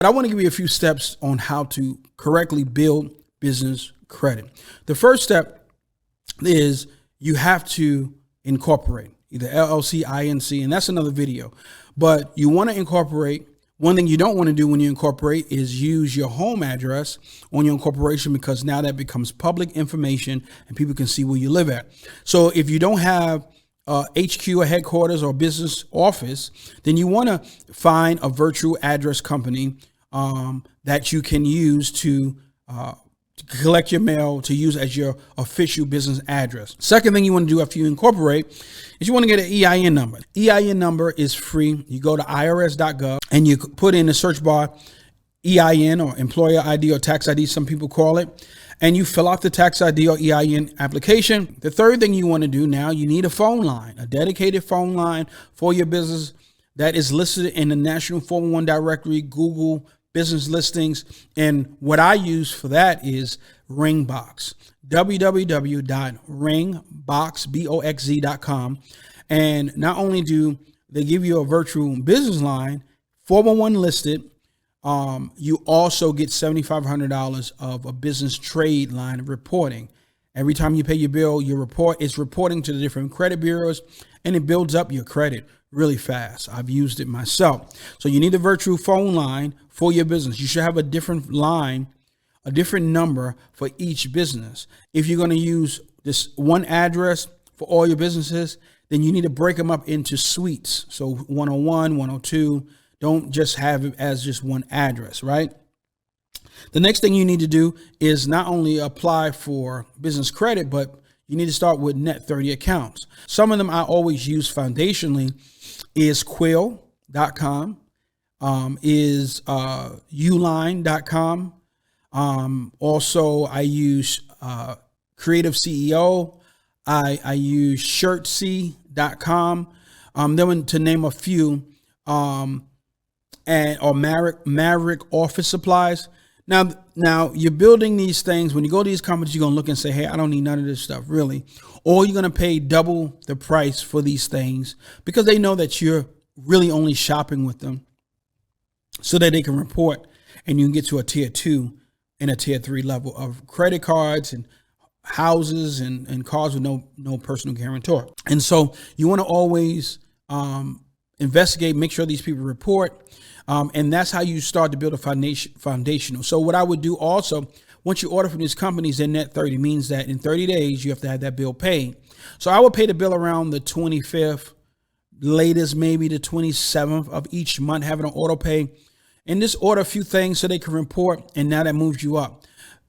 But I want to give you a few steps on how to correctly build business credit. The first step is you have to incorporate either LLC, INC, and that's another video. But you want to incorporate. One thing you don't want to do when you incorporate is use your home address on your incorporation, because now that becomes public information and people can see where you live at. So if you don't have HQ or headquarters or business office, then you want to find a virtual address company that you can use to collect your mail, to use as your official business address. Second thing you want to do after you incorporate is you want to get an EIN number. EIN number is free. You go to irs.gov and you put in the search bar EIN, or employer ID, or tax ID, some people call it, and you fill out the tax ID or EIN application. The third thing you want to do now, you need a phone line, a dedicated phone line for your business that is listed in the National 411 directory, Google business listings. And what I use for that is Ringbox, www.ringbox.com. And not only do they give you a virtual business line, 411 listed, you also get $7,500 of a business trade line reporting. Every time you pay your bill, your report is reporting to the different credit bureaus, and it builds up your credit really fast. I've used it myself. So you need a virtual phone line for your business. You should have a different line, a different number for each business. If you're going to use this one address for all your businesses, then you need to break them up into suites. So 101, 102, don't just have it as just one address, right? The next thing you need to do is not only apply for business credit, but you need to start with net 30 accounts. Some of them I always use foundationally is quill.com, is uline.com. Also, I use Creative CEO. I use shirtsy.com. Then to name a few, or Maverick Office Supplies. Now you're building these things. When you go to these companies, you're going to look and say, hey, I don't need none of this stuff, really. Or you're going to pay double the price for these things because they know that you're really only shopping with them so that they can report and you can get to a tier 2 and a tier 3 level of credit cards and houses and cars with no personal guarantor. And so you want to always investigate, make sure these people report. And that's how you start to build a foundational. So what I would do also, once you order from these companies, their net 30 means that in 30 days, you have to have that bill paid. So I would pay the bill around the 25th, latest maybe the 27th of each month, having an auto pay. And just order a few things so they can report. And now that moves you up.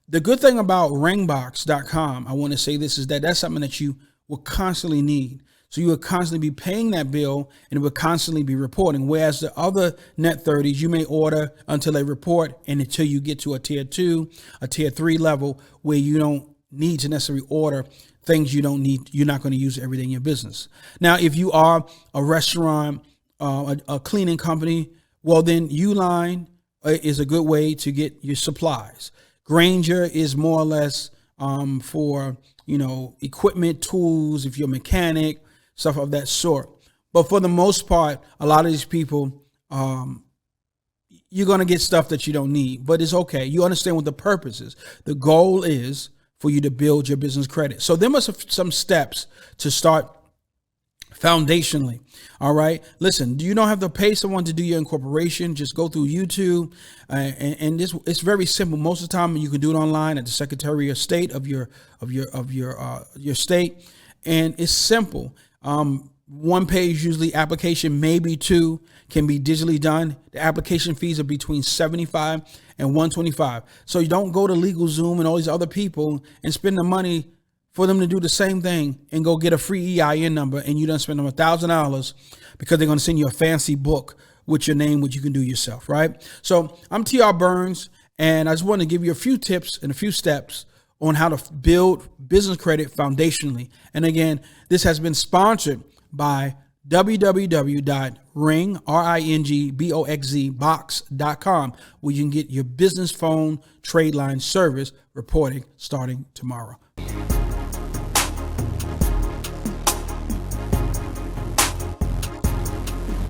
The good thing about ringbox.com, I want to say this, is that that's something that you will constantly need. So you will constantly be paying that bill and it will constantly be reporting. Whereas the other net 30s, you may order until they report and until you get to a tier 2, a tier 3 level where you don't need to necessarily order things you don't need. You're not going to use every day in your business. Now, if you are a restaurant, a cleaning company, well, then Uline is a good way to get your supplies. Granger is more or less for, equipment, tools, if you're a mechanic, stuff of that sort. But for the most part, a lot of these people, you're going to get stuff that you don't need, but it's okay. You understand what the purpose is. The goal is for you to build your business credit. So there must be some steps to start foundationally. All right. Listen, you don't have to pay someone to do your incorporation. Just go through YouTube and this, it's very simple. Most of the time you can do it online at the Secretary of State of your state. And it's simple. One page, usually application, maybe 2, can be digitally done. The application fees are between $75 and $125. So you don't go to LegalZoom and all these other people and spend the money for them to do the same thing and go get a free EIN number, and you done spend them $1,000 because they're going to send you a fancy book with your name, which you can do yourself, right? So I'm TR Burns, and I just want to give you a few tips and a few steps on how to build business credit foundationally. And again, this has been sponsored by www.ringbox.com, where you can get your business phone trade line service reporting starting tomorrow.